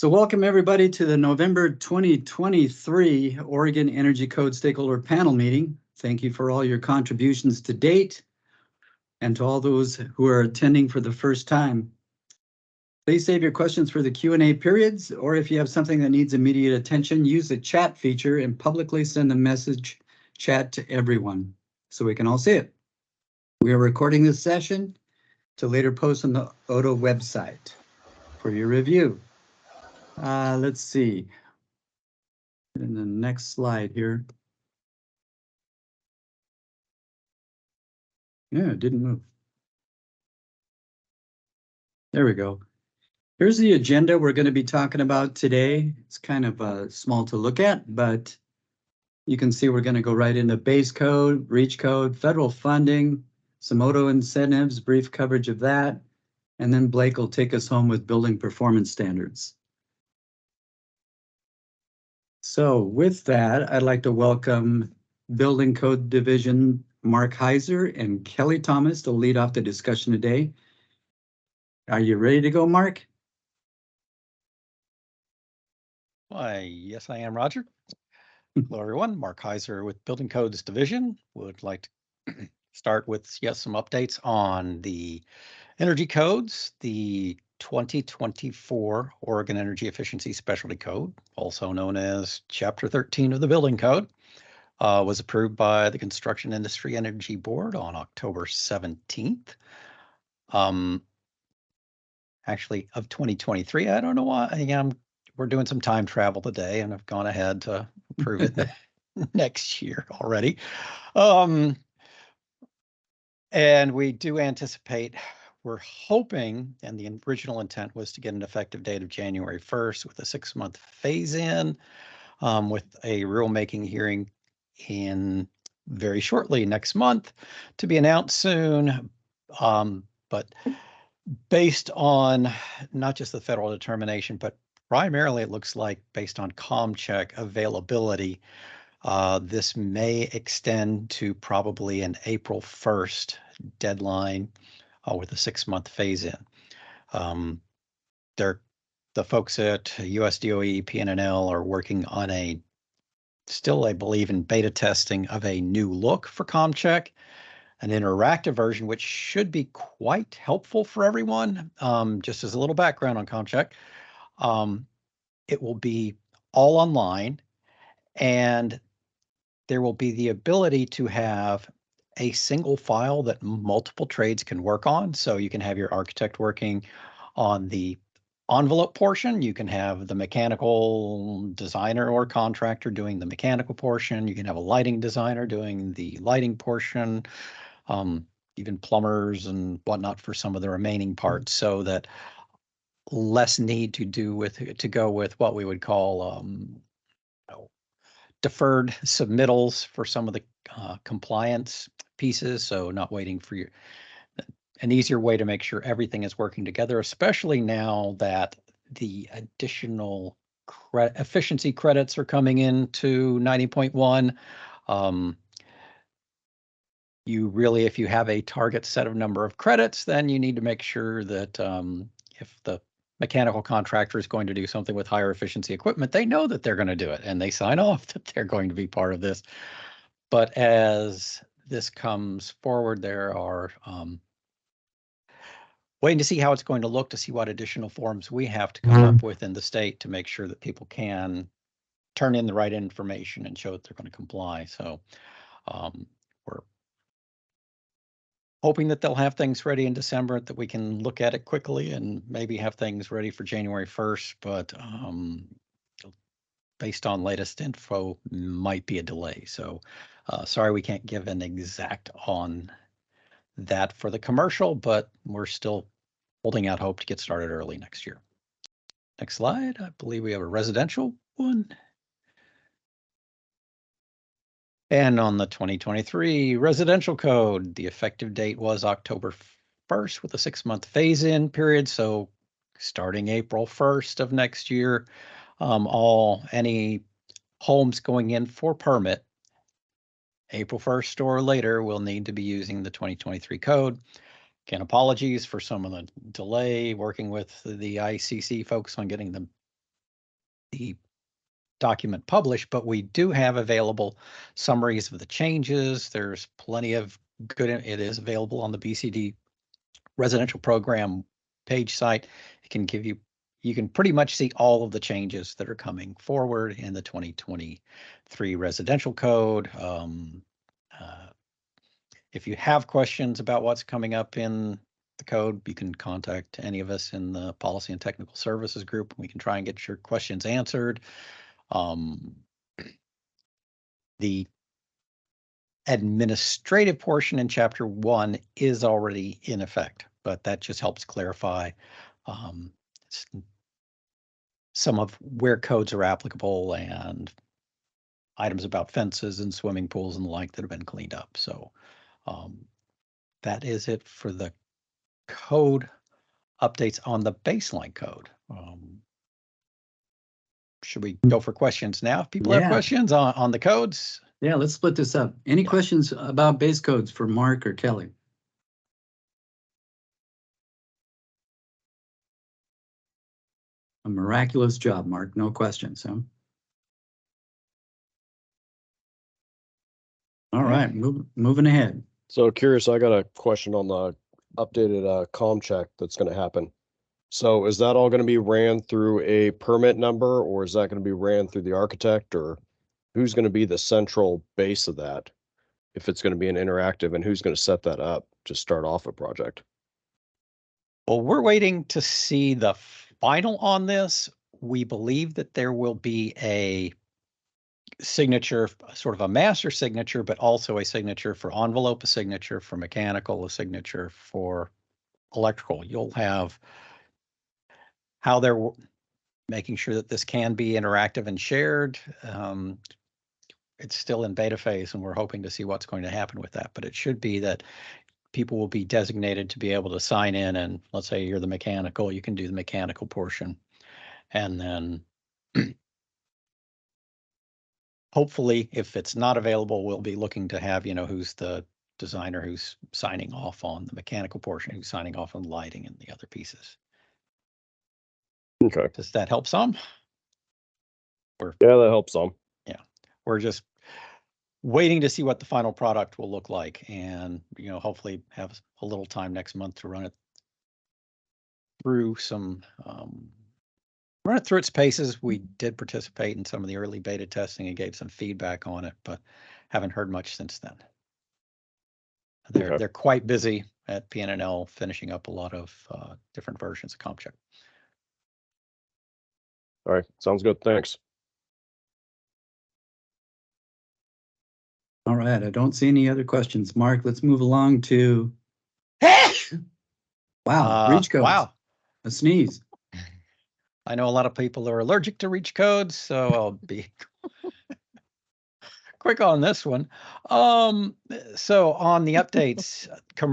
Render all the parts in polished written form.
So welcome everybody to the November 2023 Oregon Energy Code Stakeholder Panel Meeting. Thank you for all your contributions to date and to all those who are attending for the first time. Please save your questions for the Q&A periods, or if you have something that needs immediate attention, use the chat feature and publicly send the message chat to everyone so we can all see it. We are recording this session to later post on the ODO website for your review. Let's see. In the next slide here. Yeah, it didn't move. There we go. Here's the agenda we're going to be talking about today. It's kind of small to look at, but you can see we're going to go right into base code, breach code, federal funding, some ODO incentives, brief coverage of that, and then Blake will take us home with building performance standards. So with that, I'd like to welcome Building Code Division Mark Heiser and Kelly Thomas to lead off the discussion today. Are you ready to go, Mark? Why, yes, I am, Roger. Hello, everyone. Mark Heiser with Building Codes Division. Would like to start with some updates on the energy codes. The 2024 Oregon Energy Efficiency Specialty Code, also known as Chapter 13 of the Building Code, was approved by the Construction Industry Energy Board on October 17th. Actually, of 2023. I don't know why. We're doing some time travel today, and I've gone ahead to approve it next year already. And we do anticipate, we're hoping, and the original intent was to get an effective date of January 1st with a 6-month phase-in, with a rulemaking hearing in very shortly next month to be announced soon. But based on not just the federal determination, but primarily it looks like based on ComCheck availability, this may extend to probably an April 1st deadline with a 6-month phase-in. The folks at US DOE, PNNL are working on still, I believe, in beta testing of a new look for ComCheck, an interactive version, which should be quite helpful for everyone. Just as a little background on ComCheck, it will be all online, and there will be the ability to have a single file that multiple trades can work on. So you can have your architect working on the envelope portion. You can have the mechanical designer or contractor doing the mechanical portion. You can have a lighting designer doing the lighting portion, even plumbers and whatnot for some of the remaining parts, so that less need to go with what we would call deferred submittals for some of the compliance pieces. So not waiting for an easier way to make sure everything is working together, especially now that the additional efficiency credits are coming into 90.1. You really, if you have a target set of number of credits, then you need to make sure that if the mechanical contractor is going to do something with higher efficiency equipment, they know that they're going to do it and they sign off that they're going to be part of this. But as this comes forward, there are waiting to see how it's going to look, to see what additional forms we have to come up with in the state to make sure that people can turn in the right information and show that they're going to comply. So we're hoping that they'll have things ready in December, that we can look at it quickly and maybe have things ready for January 1st. But based on latest info, might be a delay. So sorry, we can't give an exact on that for the commercial, but we're still holding out hope to get started early next year. Next slide. I believe we have a residential one. And on the 2023 residential code, the effective date was October 1st with a 6-month phase-in period. So starting April 1st of next year, any homes going in for permit, April 1st or later, will need to be using the 2023 code. Again, apologies for some of the delay working with the ICC folks on getting the the document published, but we do have available summaries of the changes. There's plenty of good, it is available on the BCD residential program page site. It can give you, you can pretty much see all of the changes that are coming forward in the 2023 residential code. If you have questions about what's coming up in the code, you can contact any of us in the policy and technical services group. We can try and get your questions answered. The administrative portion in chapter 1 is already in effect, but that just helps clarify some of where codes are applicable and items about fences and swimming pools and the like that have been cleaned up. So that is it for the code updates on the baseline code. Should we go for questions now? If people have questions on the codes? Yeah, let's split this up. Any questions about base codes for Mark or Kelly? A miraculous job, Mark. No questions, huh? All right, moving ahead. So curious, I got a question on the updated comm check that's going to happen. So is that all going to be ran through a permit number, or is that going to be ran through the architect, or who's going to be the central base of that? If it's going to be an interactive, and who's going to set that up to start off a project? Well, we're waiting to see the final on this. We believe that there will be a signature, sort of a master signature, but also a signature for envelope, a signature for mechanical, a signature for electrical. You'll have how they're making sure that this can be interactive and shared. It's still in beta phase, and we're hoping to see what's going to happen with that. But it should be that people will be designated to be able to sign in, and let's say you're the mechanical, you can do the mechanical portion. And then hopefully, if it's not available, we'll be looking to have, who's the designer who's signing off on the mechanical portion, who's signing off on lighting and the other pieces. Okay. Does that help some? Yeah, that helps some. Yeah, we're just waiting to see what the final product will look like, and hopefully have a little time next month to run it through run it through its paces. We did participate in some of the early beta testing and gave some feedback on it, but haven't heard much since then. They're quite busy at PNNL finishing up a lot of different versions of CompCheck. All right, sounds good. Thanks. All right, I don't see any other questions. Mark, let's move along to. Wow, reach codes. Wow. A sneeze. I know a lot of people are allergic to reach codes, so I'll be quick on this one. So on the updates,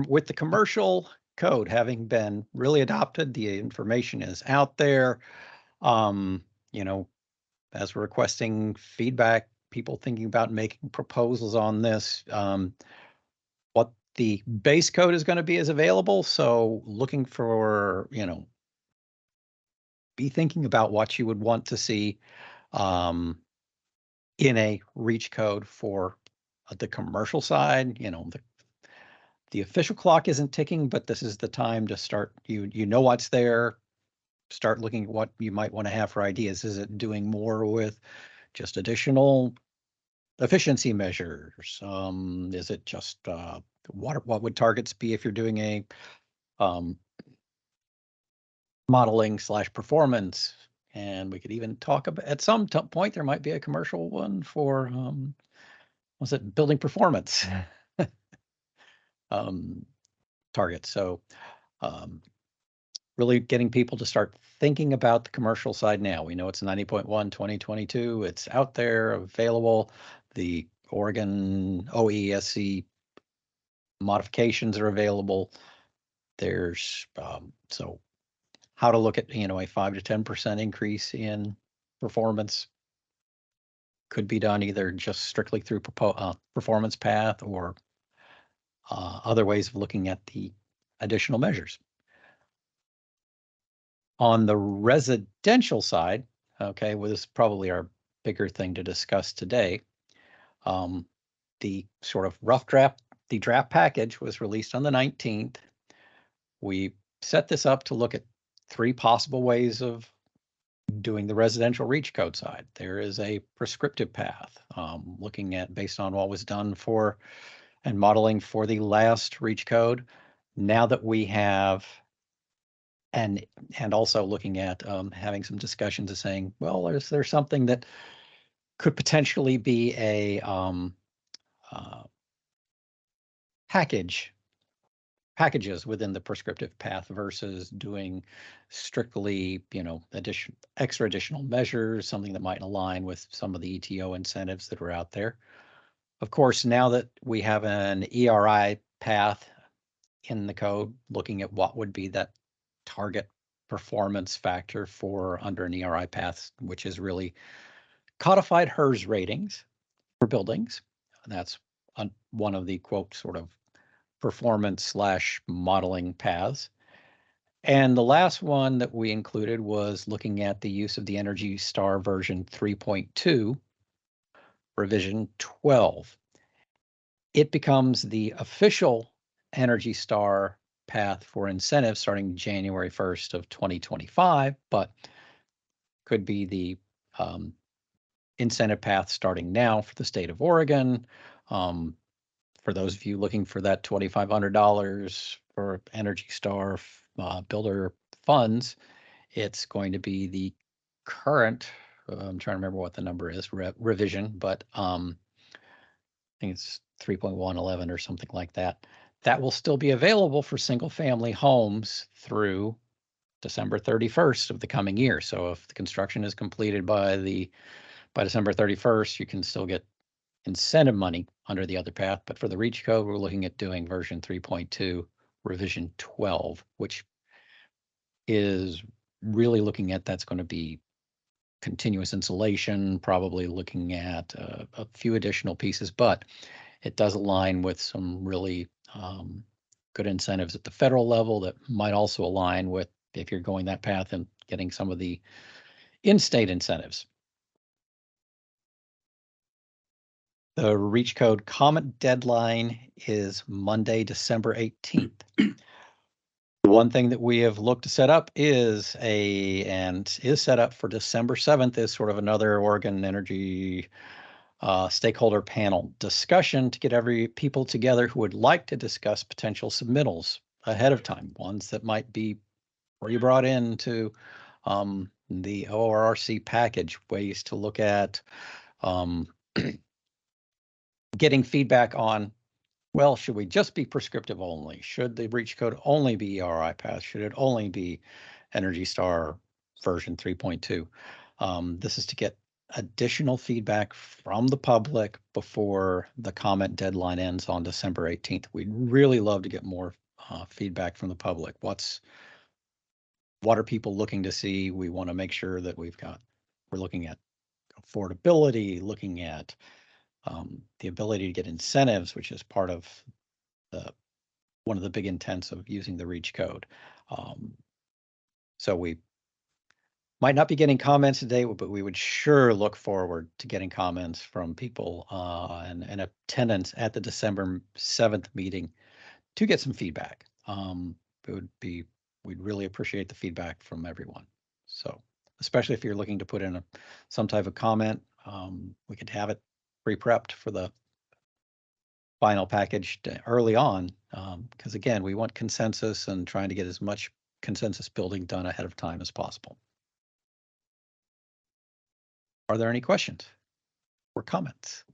with the commercial code having been really adopted, the information is out there. As we're requesting feedback, people thinking about making proposals on this, what the base code is going to be is available. So looking for, be thinking about what you would want to see in a reach code for the commercial side. The official clock isn't ticking, but this is the time to start. You know what's there. Start looking at what you might want to have for ideas. Is it doing more with just additional efficiency measures? Is it just what would targets be if you're doing a modeling / performance? And we could even talk about, at some point, there might be a commercial one for, was it building performance targets? So really getting people to start thinking about the commercial side now. We know it's 90.1 2022. It's out there, available. The Oregon OESC modifications are available. There's so how to look at a 5 to 10% increase in performance could be done either just strictly through performance path or other ways of looking at the additional measures. On the residential side, okay, well, this is probably our bigger thing to discuss today. The sort of the draft package was released on the 19th. We set this up to look at 3 possible ways of doing the residential reach code side. There is a prescriptive path, looking at based on what was done for and modeling for the last reach code. Now that we have, and also looking at having some discussions of saying, well, is there something that could potentially be a packages within the prescriptive path versus doing strictly, extra additional measures, something that might align with some of the ETO incentives that are out there. Of course, now that we have an ERI path in the code, looking at what would be that target performance factor for under an ERI path, which is really codified HERS ratings for buildings. That's one of the quote sort of performance / modeling paths. And the last one that we included was looking at the use of the Energy Star version 3.2, revision 12. It becomes the official Energy Star path for incentives starting January 1st of 2025, but could be the incentive path starting now for the state of Oregon. For those of you looking for that $2,500 for Energy Star builder funds, it's going to be the current, I'm trying to remember what the number is, revision, but I think it's 3.111 or something like that. That will still be available for single family homes through December 31st of the coming year. So if the construction is completed by December 31st, you can still get incentive money under the other path. But for the reach code, we're looking at doing version 3.2, revision 12, which is really looking at that's going to be continuous insulation, probably looking at a few additional pieces, but it does align with some really good incentives at the federal level that might also align with if you're going that path and getting some of the in-state incentives. The reach code comment deadline is Monday, December 18th. One thing that we have looked to set up is set up for December 7th is sort of another Oregon Energy stakeholder panel discussion to get people together who would like to discuss potential submittals ahead of time, ones that might be already brought into the ORRC package, ways to look at getting feedback on, well, should we just be prescriptive only? Should the reach code only be ERI path? Should it only be Energy Star version 3.2? This is to get additional feedback from the public before the comment deadline ends on December 18th. We'd really love to get more feedback from the public. What are people looking to see? We want to make sure that we're looking at affordability, looking at the ability to get incentives, which is part of one of the big intents of using the reach code. So we might not be getting comments today, but we would sure look forward to getting comments from people and attendance at the December 7th meeting to get some feedback. We'd really appreciate the feedback from everyone. So especially if you're looking to put in some type of comment, we could have it pre-prepped for the final package early on, because again, we want consensus and trying to get as much consensus building done ahead of time as possible. Are there any questions or comments?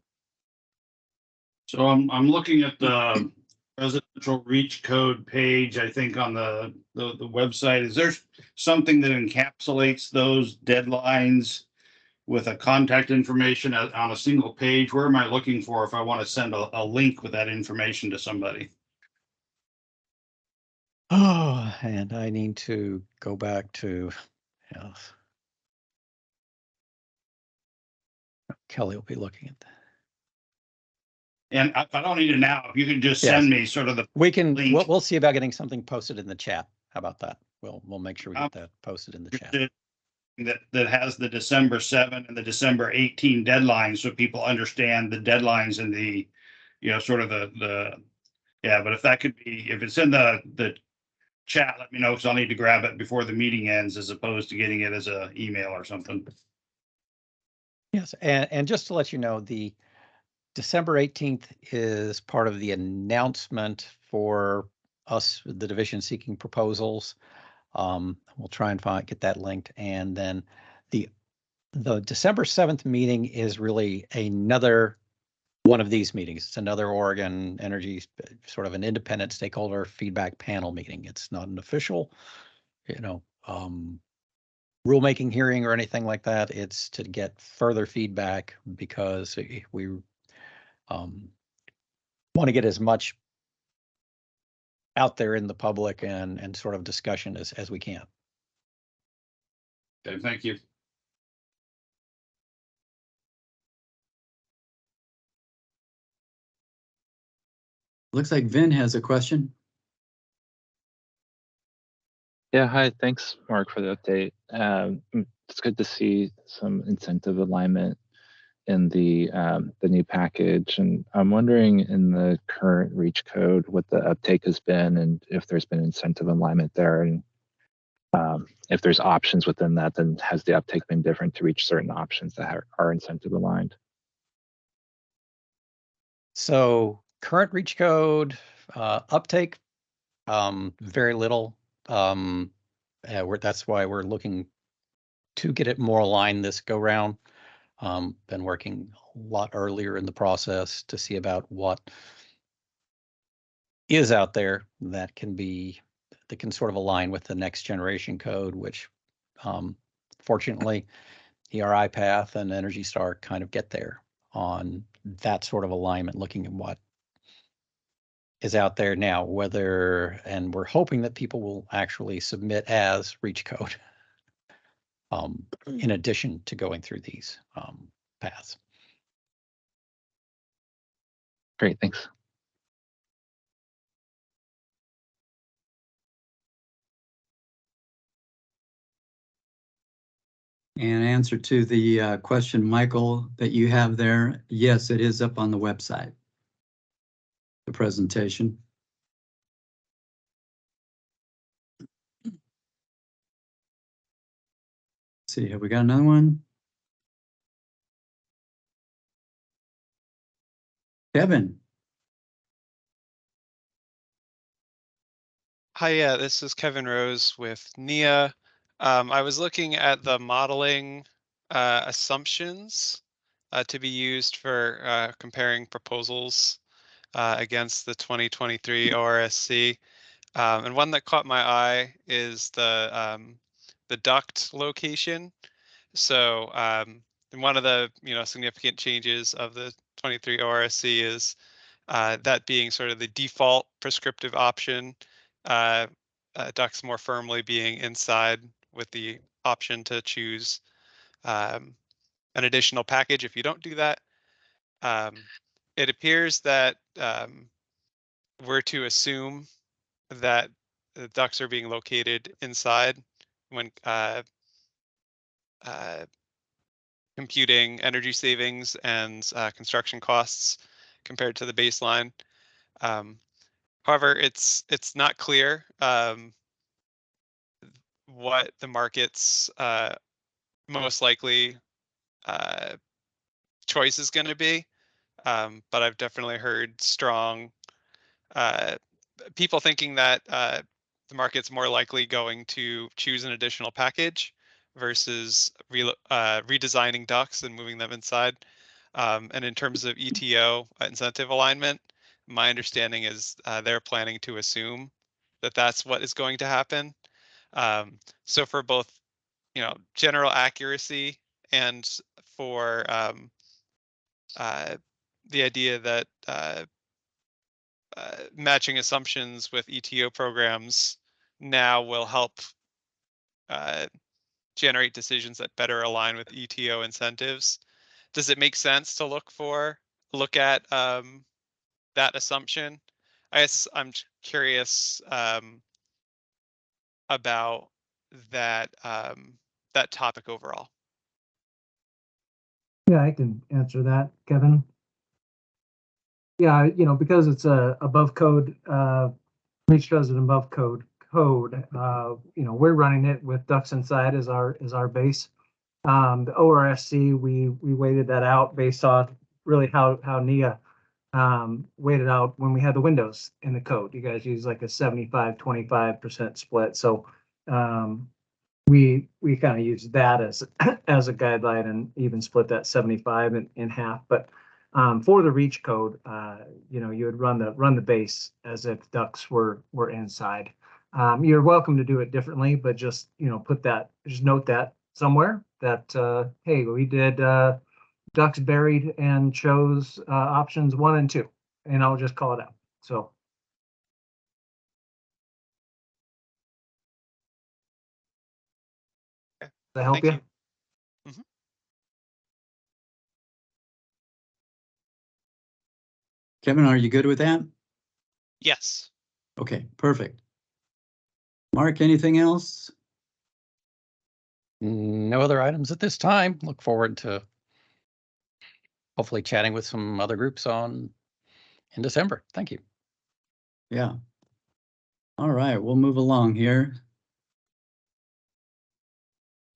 So I'm looking at the residential reach code page, I think on the website. Is there something that encapsulates those deadlines with a contact information on a single page? Where am I looking for if I want to send a link with that information to somebody? Oh, and I need to go back to, yes. Kelly will be looking at that. And I don't need it now. If you can just send me sort of the link. We'll see about getting something posted in the chat. How about that? We'll make sure we get that posted in the chat. that has the December 7 and the December 18 deadlines, so people understand the deadlines and the, sort of yeah, but if that could be, if it's in the chat, let me know, because I'll need to grab it before the meeting ends as opposed to getting it as a email or something. Yes, and just to let you know, the December 18th is part of the announcement for us, the division seeking proposals. We'll try and get that linked. And then the December 7th meeting is really another one of these meetings. It's another Oregon Energy, sort of an independent stakeholder feedback panel meeting. It's not an official, rulemaking hearing or anything like that. It's to get further feedback because we want to get as much out there in the public and sort of discussion as we can. Okay, thank you. Looks like Vin has a question. Yeah, hi. Thanks, Mark, for the update. It's good to see some incentive alignment in the new package, and I'm wondering in the current REACH code what the uptake has been, and if there's been incentive alignment there, and if there's options within that, then has the uptake been different to reach certain options that are incentive aligned? So current REACH code uptake, very little. That's why we're looking to get it more aligned this go round. Been working a lot earlier in the process to see about what is out there that can sort of align with the next generation code, which fortunately ERI Path and Energy Star kind of get there on that sort of alignment, looking at what is out there now, and we're hoping that people will actually submit as REACH code in addition to going through these paths. Great, thanks. And answer to the question, Michael, that you have there, yes, it is up on the website, the presentation. Let's see, have we got another one? Kevin. Hi, yeah, this is Kevin Rose with NIA. I was looking at the modeling assumptions to be used for comparing proposals against the 2023 ORSC. And one that caught my eye is the duct location. So one of the significant changes of the 23 ORSC is that being sort of the default prescriptive option, ducts more firmly being inside with the option to choose an additional package if you don't do that. It appears that we're to assume that the ducts are being located inside when computing energy savings and construction costs compared to the baseline. However, it's not clear what the market's most likely choice is going to be, but I've definitely heard strong people thinking that the market's more likely going to choose an additional package versus redesigning ducts and moving them inside. And in terms of ETO incentive alignment, my understanding is they're planning to assume that that's what is going to happen. So for both, general accuracy and for the idea that matching assumptions with ETO programs now will help generate decisions that better align with ETO incentives. Does it make sense to look at that assumption? I guess I'm curious about that that topic overall. Yeah, I can answer that, Kevin. Yeah, because it's a above code, Reach does an above code, we're running it with ducks inside as our base. The ORSC, we weighted that out based on really how NIA weighted out when we had the windows in the code. You guys use like a 75-25% split. So we kind of use that as as a guideline and even split that 75 in half. But for the reach code, you would run the base as if ducks were inside. You're welcome to do it differently, but just just note that somewhere that hey, we did ducks buried and chose options 1 and 2, and I'll just call it out. So. Okay. Does that help Thank you? Mhm. Kevin, are you good with that? Yes. Okay, perfect. Mark, anything else? No other items at this time. Look forward to hopefully chatting with some other groups in December. Thank you. Yeah. All right, we'll move along here.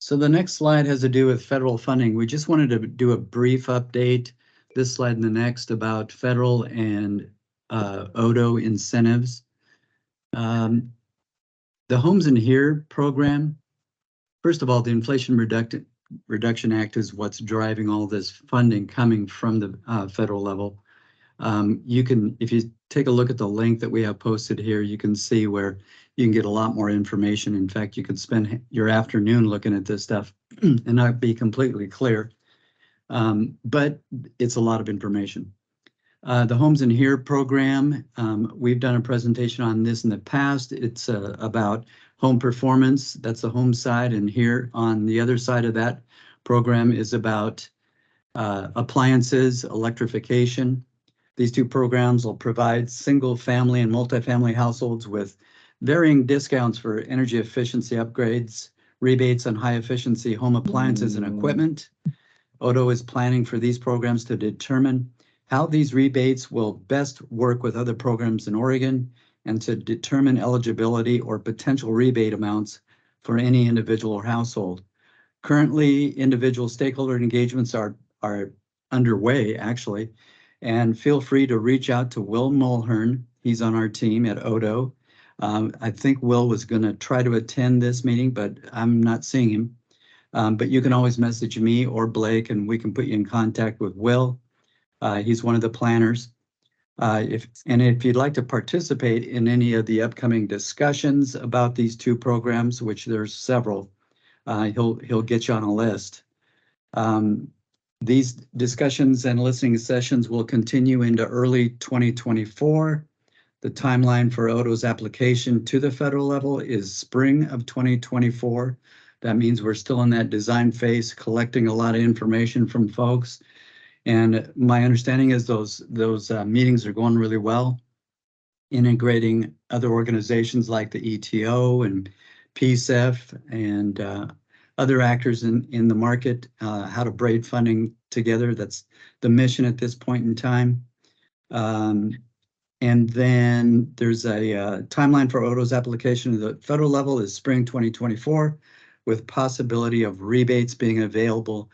So the next slide has to do with federal funding. We just wanted to do a brief update, this slide and the next, about federal and ODO incentives. The Homes in Here program, first of all, the Inflation Reduction Act is what's driving all this funding coming from the federal level. If you take a look at the link that we have posted here, you can see where you can get a lot more information. In fact, you could spend your afternoon looking at this stuff and not be completely clear. But it's a lot of information. The Homes in Here program, we've done a presentation on this in the past. It's about home performance. That's the home side, and here on the other side of that program is about appliances, electrification. These two programs will provide single family and multifamily households with varying discounts for energy efficiency upgrades, rebates on high efficiency home appliances and equipment. ODO is planning for these programs to determine how these rebates will best work with other programs in Oregon and to determine eligibility or potential rebate amounts for any individual or household. Currently, individual stakeholder engagements are underway, actually, and feel free to reach out to Will Mulhern. He's on our team at ODO. I think Will was going to try to attend this meeting, but I'm not seeing him. But you can always message me or Blake, and we can put you in contact with Will. He's one of the planners. If you'd like to participate in any of the upcoming discussions about these two programs, which there's several, he'll get you on a list. These discussions and listening sessions will continue into early 2024. The timeline for ODO's application to the federal level is spring of 2024. That means we're still in that design phase, collecting a lot of information from folks. And my understanding is those meetings are going really well, integrating other organizations like the ETO and PCEF and other actors in the market, how to braid funding together. That's the mission at this point in time. And then there's a timeline for ODO's application to the federal level is spring 2024, with possibility of rebates being available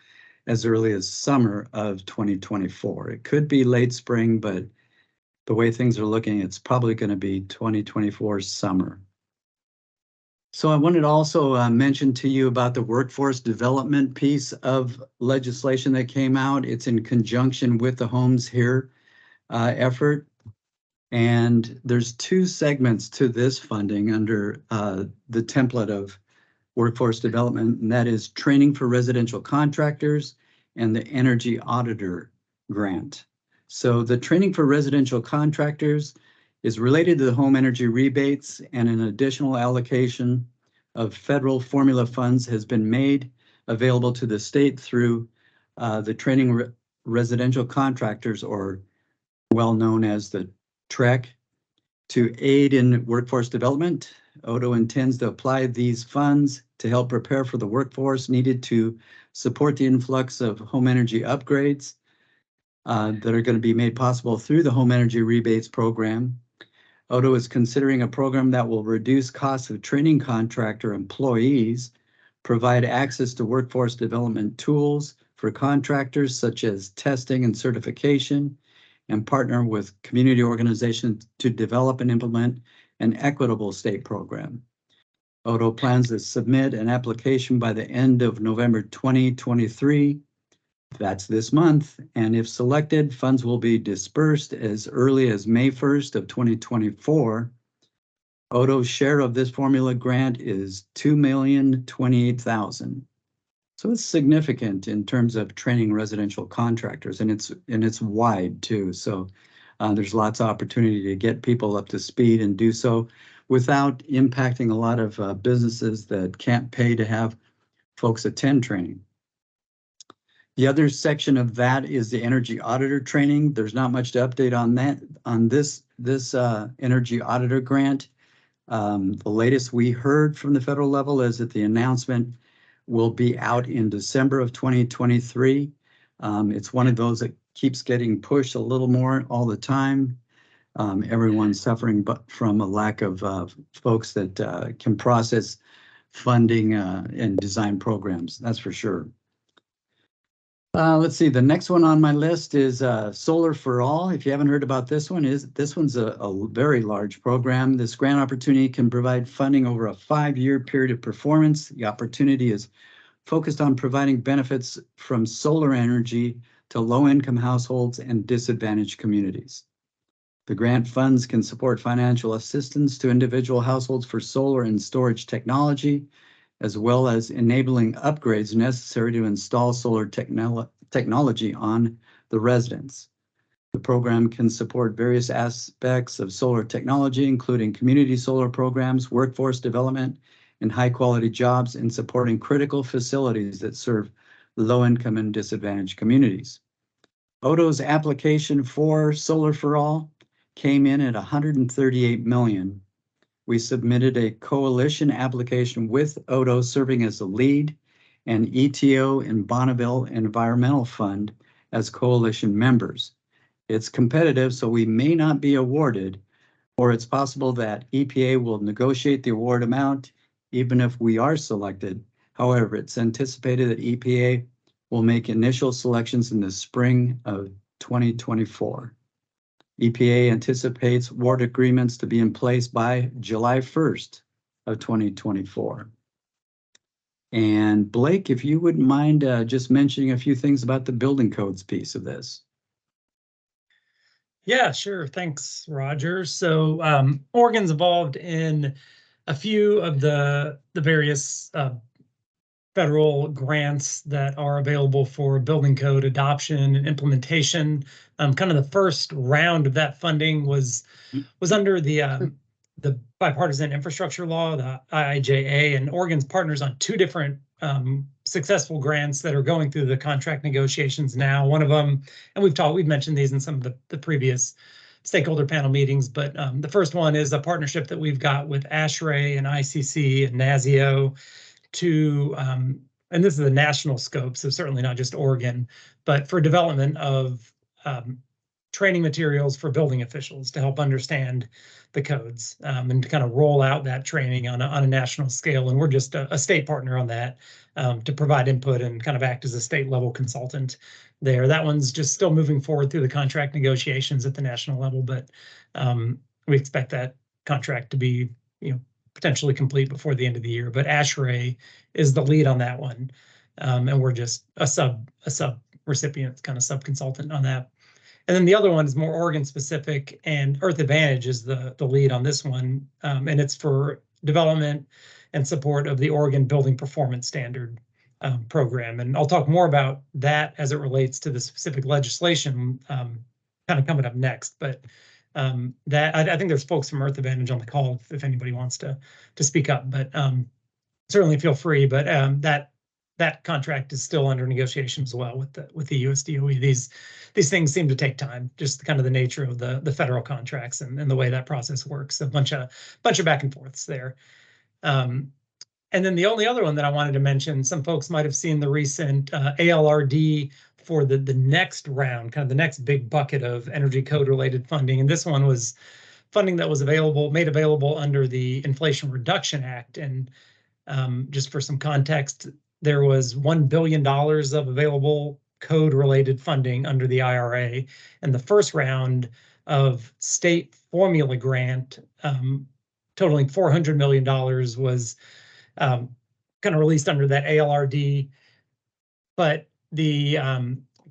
as early as summer of 2024. It could be late spring, but the way things are looking, it's probably going to be 2024 summer. So I wanted to also mention to you about the workforce development piece of legislation that came out. It's in conjunction with the Homes Here effort. And there's two segments to this funding under the template of workforce development, and that is training for residential contractors and the energy auditor grant. So the training for residential contractors is related to the home energy rebates, and an additional allocation of federal formula funds has been made available to the state through the training residential contractors, or well known as the TREC. To aid in workforce development, Odo intends to apply these funds to help prepare for the workforce needed to support the influx of home energy upgrades that are going to be made possible through the home energy rebates program. Odo is considering a program that will reduce costs of training contractor employees, provide access to workforce development tools for contractors such as testing and certification, and partner with community organizations to develop and implement an equitable state program. Odo plans to submit an application by the end of November 2023. That's this month, and if selected, funds will be dispersed as early as May 1st of 2024. Odo's share of this formula grant is $2,028,000. So it's significant in terms of training residential contractors, and it's wide too. So there's lots of opportunity to get people up to speed and do so without impacting a lot of businesses that can't pay to have folks attend training. The other section of that is the energy auditor training. There's not much to update on that on this energy auditor grant. The latest we heard from the federal level is that the announcement will be out in December of 2023. It's one of those that keeps getting pushed a little more all the time. Everyone's suffering from a lack of folks that can process funding and design programs, that's for sure. Let's see, the next one on my list is Solar for All. If you haven't heard about this one's a very large program. This grant opportunity can provide funding over a 5-year period of performance. The opportunity is focused on providing benefits from solar energy to low-income households and disadvantaged communities. The grant funds can support financial assistance to individual households for solar and storage technology, as well as enabling upgrades necessary to install solar technology on the residence. The program can support various aspects of solar technology, including community solar programs, workforce development, and high-quality jobs in supporting critical facilities that serve low-income and disadvantaged communities. Odo's application for Solar for All came in at $138 million. We submitted a coalition application with Odo serving as the lead, and ETO and Bonneville Environmental Fund as coalition members. It's competitive, so we may not be awarded, or it's possible that EPA will negotiate the award amount even if we are selected. However, it's anticipated that EPA will make initial selections in the spring of 2024. EPA anticipates award agreements to be in place by July 1st of 2024. And Blake, if you wouldn't mind just mentioning a few things about the building codes piece of this. Yeah, sure. Thanks, Roger. So Oregon's involved in a few of the various federal grants that are available for building code adoption and implementation. Kind of the first round of that funding was under the bipartisan infrastructure law, the IIJA, and Oregon's partners on 2 different successful grants that are going through the contract negotiations now. One of them, and we've mentioned these in some of the previous stakeholder panel meetings, but the first one is a partnership that we've got with ASHRAE and ICC and NASIO to, and this is a national scope, so certainly not just Oregon, but for development of training materials for building officials to help understand the codes and to kind of roll out that training on a national scale. And we're just a state partner on that to provide input and kind of act as a state level consultant there. That one's just still moving forward through the contract negotiations at the national level, but we expect that contract to be, potentially complete before the end of the year. But ASHRAE is the lead on that one, and we're just a sub recipient, kind of sub consultant on that. And then the other one is more Oregon specific, and Earth Advantage is the lead on this one, and it's for development and support of the Oregon Building Performance Standard program. And I'll talk more about that as it relates to the specific legislation kind of coming up next. But that I think there's folks from Earth Advantage on the call if anybody wants to speak up, but certainly feel free. But that that contract is still under negotiation as well with the USDOE. These things seem to take time, just kind of the nature of the federal contracts and the way that process works. A bunch of back and forths there. And then the only other one that I wanted to mention, some folks might have seen the recent ALRD for the next round, kind of the next big bucket of energy code related funding. And this one was funding that was made available under the Inflation Reduction Act. And just for some context, there was $1 billion of available code-related funding under the IRA, and the first round of state formula grant totaling $400 million was kind of released under that ALRD. But the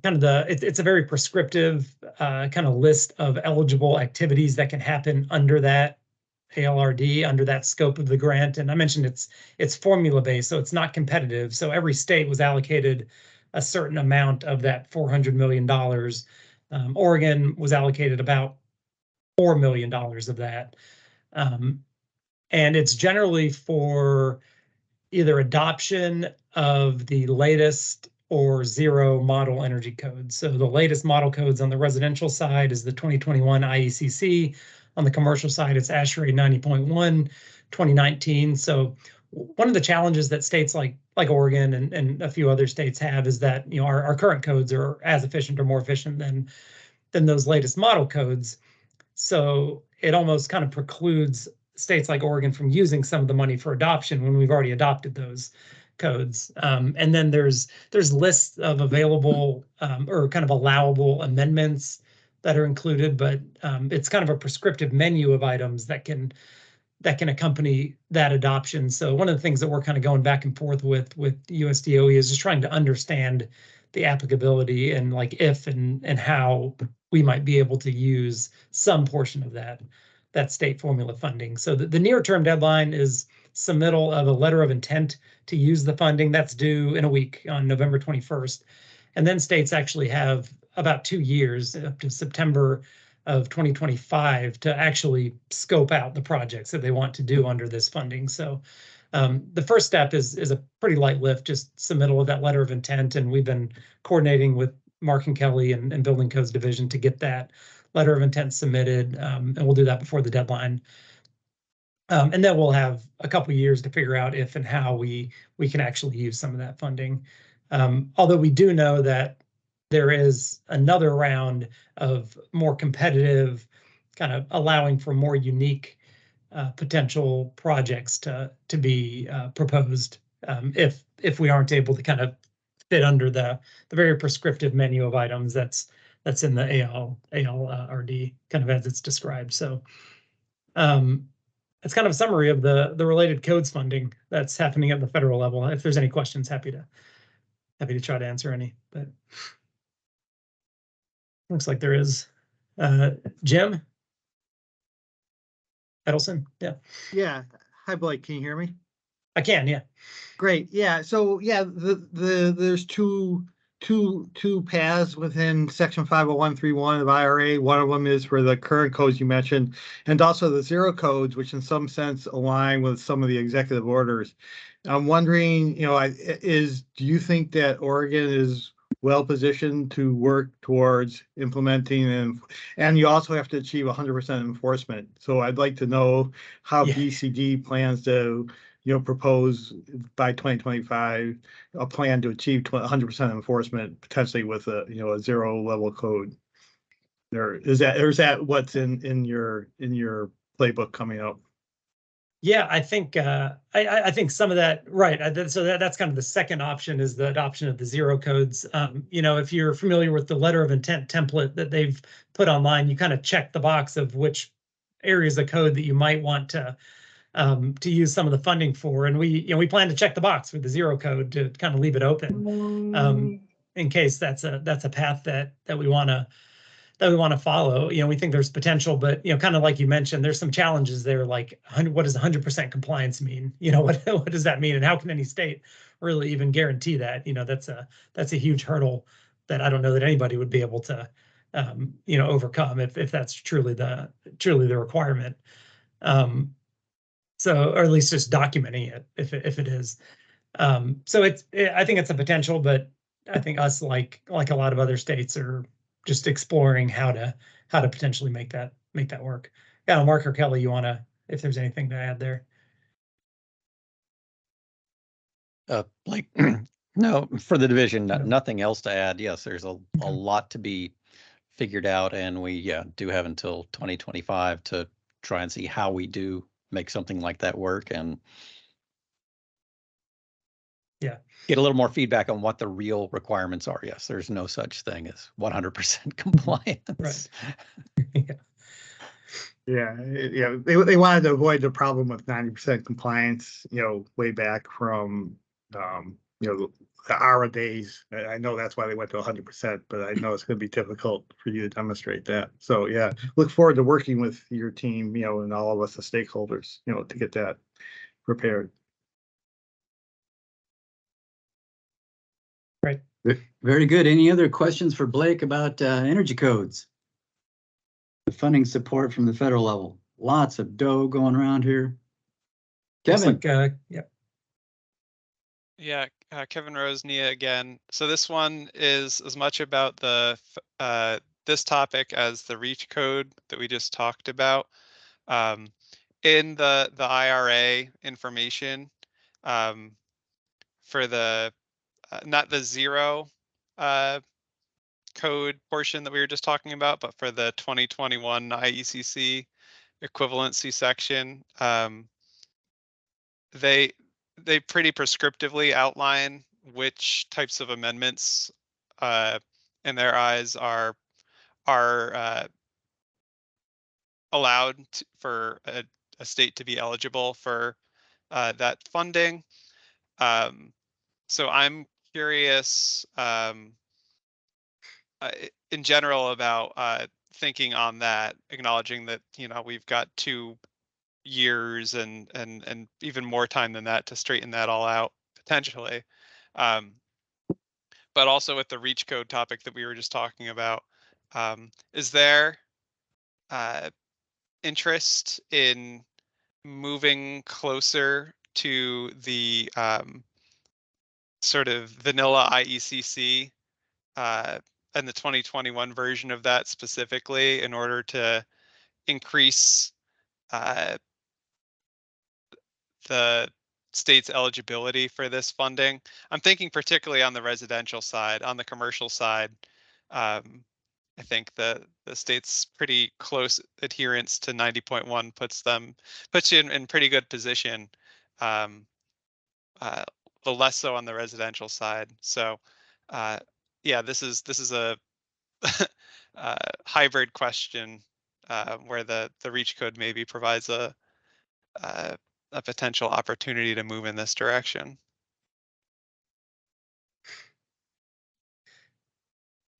it's a very prescriptive kind of list of eligible activities that can happen under that ALRD, under that scope of the grant. And I mentioned it's formula based, so it's not competitive. So every state was allocated a certain amount of that $400 million. Oregon was allocated about $4 million of that. And it's generally for either adoption of the latest or zero model energy codes. So the latest model codes on the residential side is the 2021 IECC. On the commercial side, it's ASHRAE 90.1, 2019. So one of the challenges that states like Oregon and a few other states have is that, you know, our current codes are as efficient or more efficient than those latest model codes. So it almost kind of precludes states like Oregon from using some of the money for adoption when we've already adopted those codes. And then there's lists of available or kind of allowable amendments that are included, but it's kind of a prescriptive menu of items that can accompany that adoption. So one of the things that we're kind of going back and forth with USDOE is just trying to understand the applicability and like if and how we might be able to use some portion of that state formula funding. So the near-term deadline is submittal of a letter of intent to use the funding. That's due in a week on November 21st. And then states actually have about 2 years, up to September of 2025, to actually scope out the projects that they want to do under this funding. So the first step is a pretty light lift, just submittal of that letter of intent. And we've been coordinating with Mark and Kelly and Building Codes Division to get that letter of intent submitted, and we'll do that before the deadline. And then we'll have a couple years to figure out if and how we can actually use some of that funding. Although we do know that there is another round of more competitive, kind of allowing for more unique potential projects to be proposed if we aren't able to kind of fit under the very prescriptive menu of items that's in the ALRD, kind of as it's described. So it's kind of a summary of the related codes funding that's happening at the federal level. If there's any questions, happy to try to answer any, but looks like there is. Jim Edelson, yeah. Yeah. Hi, Blake. Can you hear me? I can, yeah. Great. Yeah. So yeah, there's two paths within Section 501(3)(1) of IRA. One of them is for the current codes you mentioned, and also the zero codes, which in some sense align with some of the executive orders. I'm wondering, you know, do you think that Oregon is well positioned to work towards implementing, and you also have to achieve 100% enforcement. So I'd like to know how BCD plans to, you know, propose by 2025 a plan to achieve 100% enforcement, potentially with a, you know, a zero level code. Is that what's in your playbook coming up? Yeah, I think I think some of that, right. So that's kind of the second option, is the adoption of the zero codes. You know, if you're familiar with the letter of intent template that they've put online, you kind of check the box of which areas of code that you might want to use some of the funding for. And we plan to check the box with the zero code to kind of leave it open in case that's a path that we want to follow. You know, we think there's potential, but, you know, kind of like you mentioned, there's some challenges there, like what does 100% compliance mean? You know, what does that mean? And how can any state really even guarantee that? You know, that's a huge hurdle that I don't know that anybody would be able to, you know, overcome if that's truly the requirement. So, or at least just documenting it if it is. So I think it's a potential, but I think us, like a lot of other states, are just exploring how to potentially make that work. Yeah, Mark or Kelly, if there's anything to add there. Like, no, for the division, No. nothing else to add. Yes, there's a lot to be figured out, and we do have until 2025 to try and see how we do make something like that work, and get a little more feedback on what the real requirements are. Yes, there's no such thing as 100% compliance. Right. Yeah, they wanted to avoid the problem with 90% compliance, way back from, the ARA days. I know that's why they went to 100%, but I know it's gonna be difficult for you to demonstrate that. So, yeah, look forward to working with your team, and all of us, the stakeholders, to get that prepared. Right. Very good. Any other questions for Blake about energy codes? The funding support from the federal level. Lots of dough going around here. Kevin. Yeah, Kevin Rose, Nia again. So this one is as much about the this topic as the REACH code that we just talked about. In the IRA information, for the not the zero code portion that we were just talking about, but for the 2021 IECC equivalency section, they pretty prescriptively outline which types of amendments in their eyes are allowed for a state to be eligible for that funding. So I'm curious in general about thinking on that, acknowledging that we've got 2 years and even more time than that to straighten that all out potentially. But also with the REACH code topic that we were just talking about, is there interest in moving closer to the sort of vanilla IECC and the 2021 version of that specifically in order to increase the state's eligibility for this funding? I'm thinking particularly on the residential side. On the commercial side, I think the state's pretty close adherence to 90.1 puts you in pretty good position. The less so on the residential side. So, yeah, this is a hybrid question where the REACH code maybe provides a potential opportunity to move in this direction.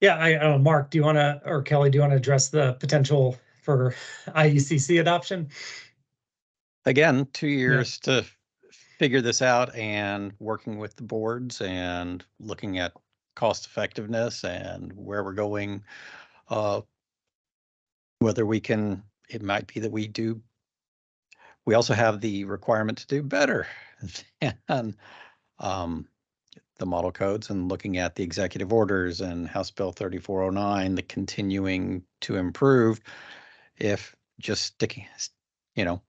Yeah, I don't know, Mark, do you want to, or Kelly, do you want to address the potential for IECC adoption? Again, 2 years to figure this out, and working with the boards and looking at cost effectiveness and where we're going, whether we can, it might be that we also have the requirement to do better than the model codes, and looking at the executive orders and House Bill 3409, the continuing to improve. If just sticking, it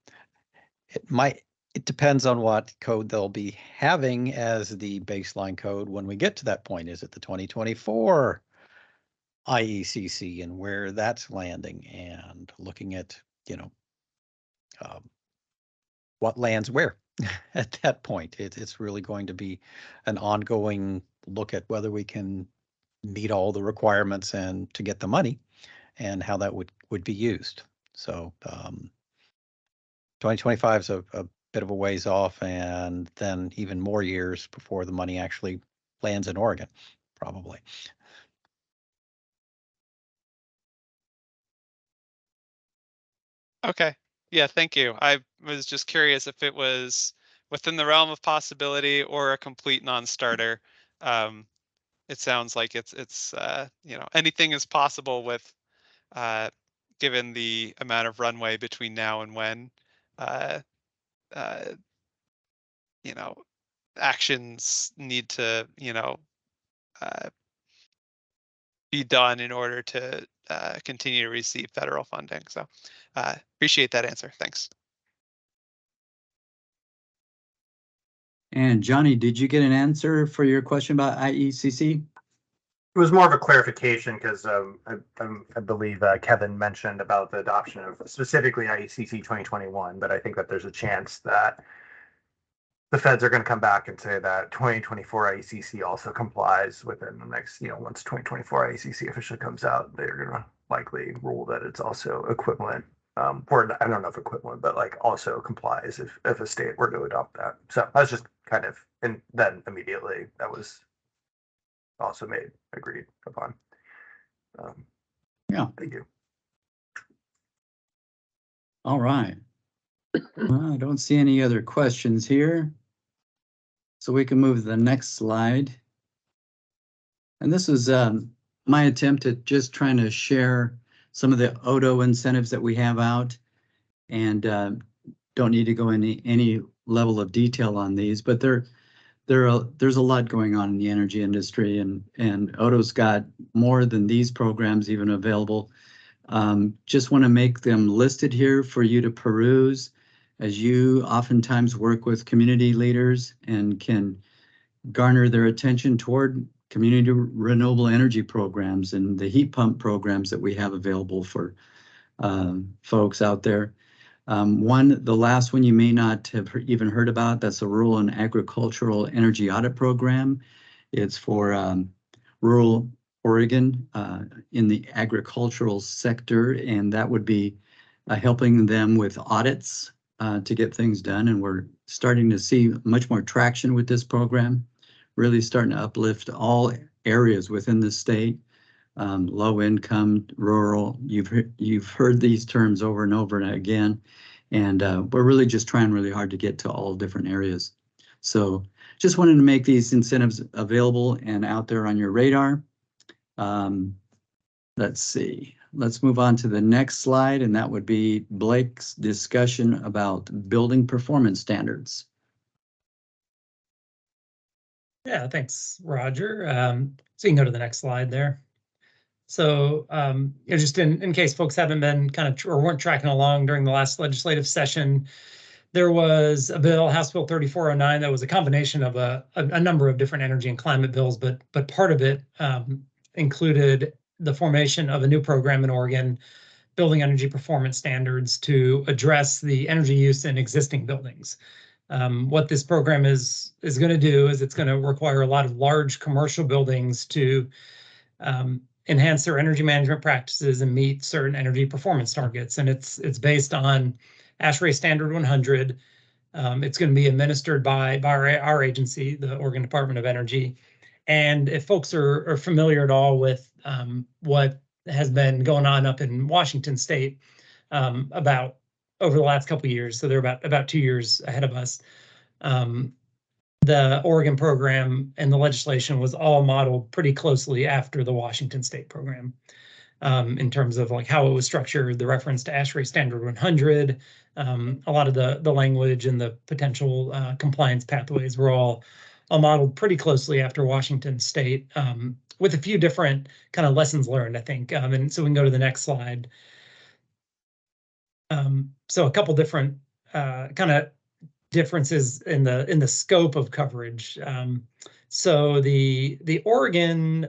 depends on what code they'll be having as the baseline code when we get to that point. Is it the 2024 IECC and where that's landing, and looking at, what lands where at that point. It's really going to be an ongoing look at whether we can meet all the requirements and to get the money, and how that would be used. So 2025 is a bit of a ways off, and then even more years before the money actually lands in Oregon, probably. Okay. Yeah, thank you. I was just curious if it was within the realm of possibility or a complete non-starter. It sounds like it's anything is possible with given the amount of runway between now and when uh, you know actions need to, be done in order to continue to receive federal funding. So appreciate that answer. Thanks. And Johnny, did you get an answer for your question about IECC? It was more of a clarification because I believe Kevin mentioned about the adoption of specifically IECC 2021, but I think that there's a chance that the feds are going to come back and say that 2024 IECC also complies within the next, once 2024 IECC officially comes out, they're going to likely rule that it's also equivalent, or I don't know if equivalent, but like also complies if a state were to adopt that. So I was just kind of, and then immediately that was also agreed upon. Yeah. Thank you. All right. Well, I don't see any other questions here. So we can move to the next slide. And this is my attempt at just trying to share some of the ODO incentives that we have out, and don't need to go into any level of detail on these, but there's a lot going on in the energy industry, and ODO's got more than these programs even available. Just want to make them listed here for you to peruse, as you oftentimes work with community leaders and can garner their attention toward community renewable energy programs and the heat pump programs that we have available for folks out there. The last one you may not have even heard about, that's the Rural and Agricultural Energy Audit Program. It's for rural Oregon in the agricultural sector, and that would be helping them with audits to get things done. And we're starting to see much more traction with this program, really starting to uplift all areas within the state. Low income, rural, you've heard these terms over and over and again, and we're really just trying really hard to get to all different areas. So just wanted to make these incentives available and out there on your radar. Let's see, let's move on to the next slide, and that would be Blake's discussion about building performance standards. Yeah, thanks, Roger. So you can go to the next slide there. So just in case folks haven't been or weren't tracking along during the last legislative session, there was a bill, House Bill 3409, that was a combination of a number of different energy and climate bills, but part of it included the formation of a new program in Oregon, building energy performance standards, to address the energy use in existing buildings. What this program is going to do is it's going to require a lot of large commercial buildings to enhance their energy management practices and meet certain energy performance targets. And it's based on ASHRAE Standard 100. It's going to be administered by our agency, the Oregon Department of Energy. And if folks are familiar at all with what has been going on up in Washington State about over the last couple of years, so they're about 2 years ahead of us. The Oregon program and the legislation was all modeled pretty closely after the Washington State program in terms of like how it was structured, the reference to ASHRAE Standard 100, a lot of the language and the potential compliance pathways were all modeled pretty closely after Washington State, with a few different kind of lessons learned, I think. And so we can go to the next slide. So a couple different kind of differences in the scope of coverage. So the Oregon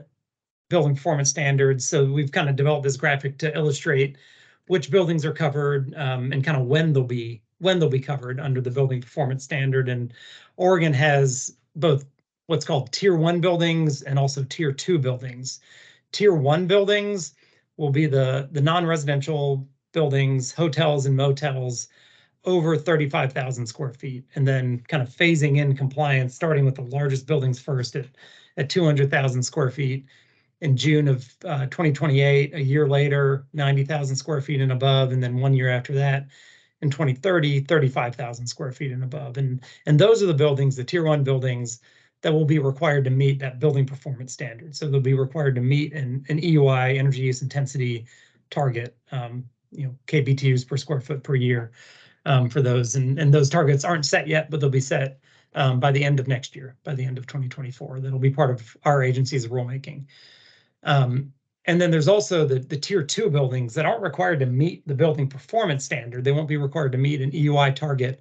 building performance standards, so we've kind of developed this graphic to illustrate which buildings are covered and kind of when they'll be covered under the building performance standard. And Oregon has both what's called Tier 1 buildings and also Tier 2 buildings. Tier 1 buildings will be the non-residential buildings, hotels and motels over 35,000 square feet, and then kind of phasing in compliance, starting with the largest buildings first at 200,000 square feet in June of 2028. A year later, 90,000 square feet and above, and then 1 year after that, in 2030, 35,000 square feet and above. And those are the buildings, the Tier 1 buildings, that will be required to meet that building performance standard. So they'll be required to meet an EUI, energy use intensity target, kBTUs per square foot per year for those. And those targets aren't set yet, but they'll be set by the end of next year, by the end of 2024. That'll be part of our agency's rulemaking. And then there's also the tier 2 buildings that aren't required to meet the building performance standard. They won't be required to meet an EUI target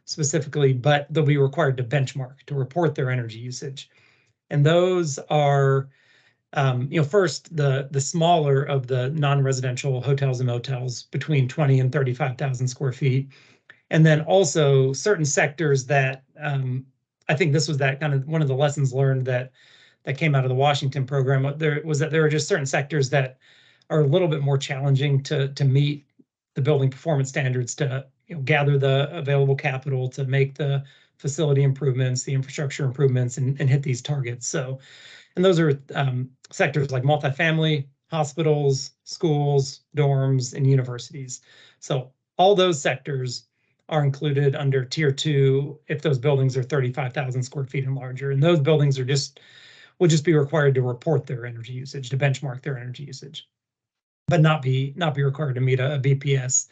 specifically, but they'll be required to benchmark, to report their energy usage. And those are, first, the smaller of the non-residential hotels and motels between 20 and 35,000 square feet. And then also certain sectors that, I think this was that kind of one of the lessons learned that came out of the Washington program. There are just certain sectors that are a little bit more challenging to meet the building performance standards, to gather the available capital to make the facility improvements, the infrastructure improvements, and hit these targets. So, and those are sectors like multifamily, hospitals, schools, dorms, and universities. So all those sectors are included under tier 2 if those buildings are 35,000 square feet and larger. And those buildings will just be required to report their energy usage, to benchmark their energy usage, but not be required to meet a BPS.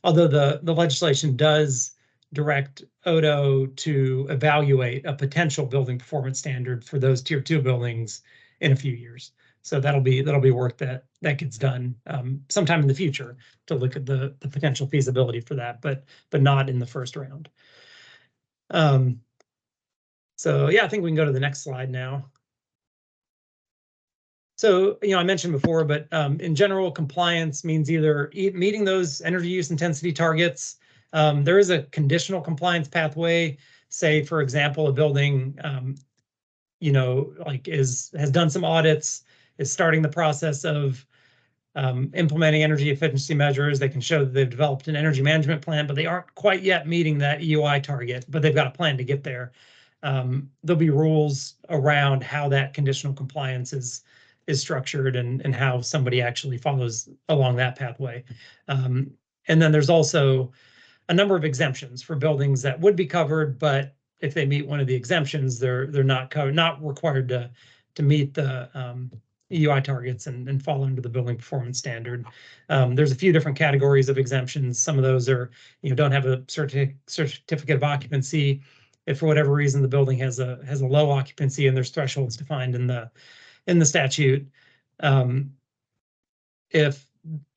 Although the legislation does direct ODO to evaluate a potential building performance standard for those tier 2 buildings in a few years. So that'll be work that gets done sometime in the future to look at the potential feasibility for that, but not in the first round. So yeah, I think we can go to the next slide now. So, I mentioned before, but in general, compliance means either meeting those energy use intensity targets. There is a conditional compliance pathway. Say, for example, a building, has done some audits, is starting the process of implementing energy efficiency measures. They can show that they've developed an energy management plan, but they aren't quite yet meeting that EUI target, but they've got a plan to get there. There'll be rules around how that conditional compliance is structured and how somebody actually follows along that pathway. And then there's also a number of exemptions for buildings that would be covered, but if they meet one of the exemptions, they're not required to meet the EUI targets and fall under the building performance standard. There's a few different categories of exemptions. Some of those are, don't have a certificate of occupancy. If for whatever reason the building has a low occupancy and there's thresholds defined in the statute.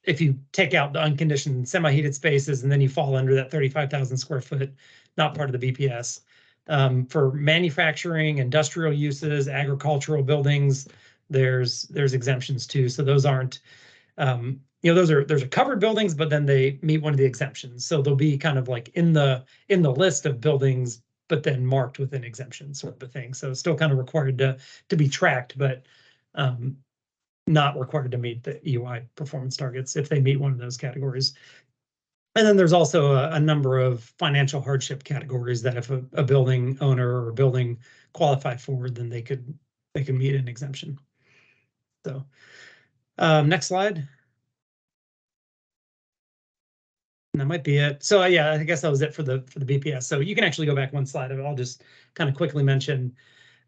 If you take out the unconditioned semi-heated spaces and then you fall under that 35,000 square foot, not part of the BPS. For manufacturing, industrial uses, agricultural buildings, there's exemptions too. So those aren't, those are covered buildings, but then they meet one of the exemptions. So they'll be kind of like in the list of buildings, but then marked with an exemption sort of a thing. So it's still kind of required to be tracked, but not required to meet the EUI performance targets if they meet one of those categories. And then there's also a number of financial hardship categories that if a building owner or building qualify for, then they can meet an exemption. So next slide. And that might be it. So yeah, I guess that was it for the BPS. So you can actually go back one slide. I'll just kind of quickly mention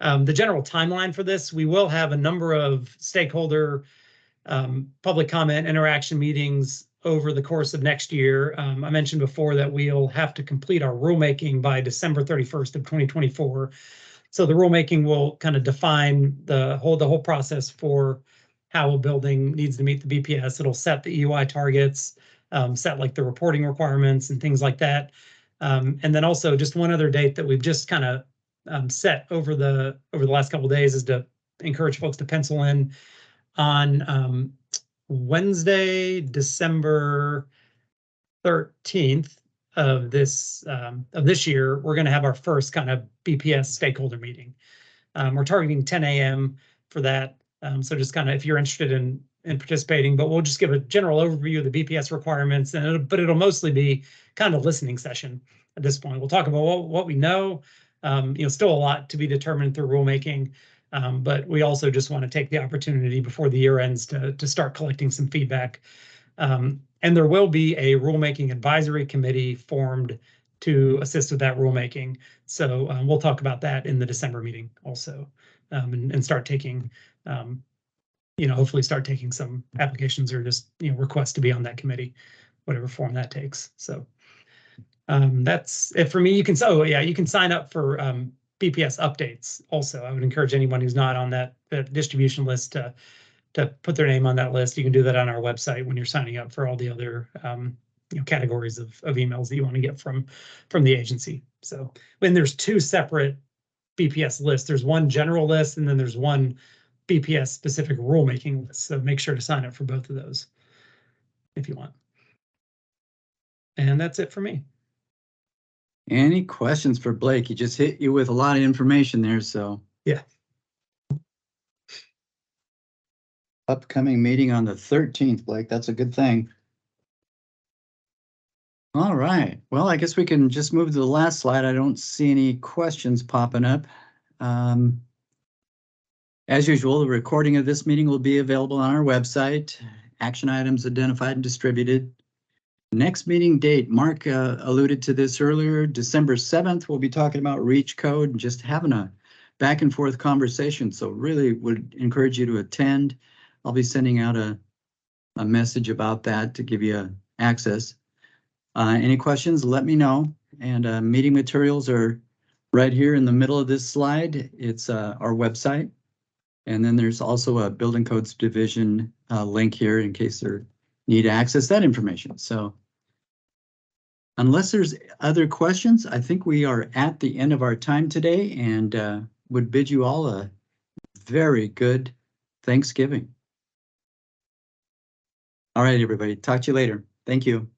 the general timeline for this. We will have a number of stakeholder public comment interaction meetings over the course of next year. I mentioned before that we'll have to complete our rulemaking by December 31st of 2024. So the rulemaking will kind of define the whole process for how a building needs to meet the BPS. It'll set the EUI targets, set like the reporting requirements and things like that. And then also just one other date that we've just kind of set over the last couple of days is to encourage folks to pencil in on Wednesday, December 13th of this year. We're going to have our first kind of BPS stakeholder meeting. We're targeting 10 a.m. for that. So just kind of if you're interested in participating, but we'll just give a general overview of the BPS requirements, but it'll mostly be kind of a listening session at this point. We'll talk about what we know. Still a lot to be determined through rulemaking, but we also just want to take the opportunity before the year ends to start collecting some feedback. And there will be a rulemaking advisory committee formed to assist with that rulemaking. So we'll talk about that in the December meeting also, and start taking, hopefully start taking some applications or just requests to be on that committee, whatever form that takes. So That's it for me. You can, oh yeah, you can sign up for BPS updates also. I would encourage anyone who's not on that distribution list to put their name on that list. You can do that on our website when you're signing up for all the other categories of emails that you want to get from the agency. So when there's two separate BPS lists, there's one general list and then there's one BPS specific rulemaking list. So make sure to sign up for both of those if you want. And that's it for me. Any questions for Blake? He just hit you with a lot of information there, so. Yeah. Upcoming meeting on the 13th, Blake. That's a good thing. All right. Well, I guess we can just move to the last slide. I don't see any questions popping up. As usual, the recording of this meeting will be available on our website. Action items identified and distributed. Next meeting date, Mark alluded to this earlier, December 7th, we'll be talking about REACH code and just having a back and forth conversation. So really would encourage you to attend. I'll be sending out a message about that to give you access. Any questions, let me know. And meeting materials are right here in the middle of this slide. It's our website. And then there's also a Building Codes Division link here in case they need to access that information. So unless there's other questions, I think we are at the end of our time today and would bid you all a very good Thanksgiving. All right, everybody. Talk to you later. Thank you.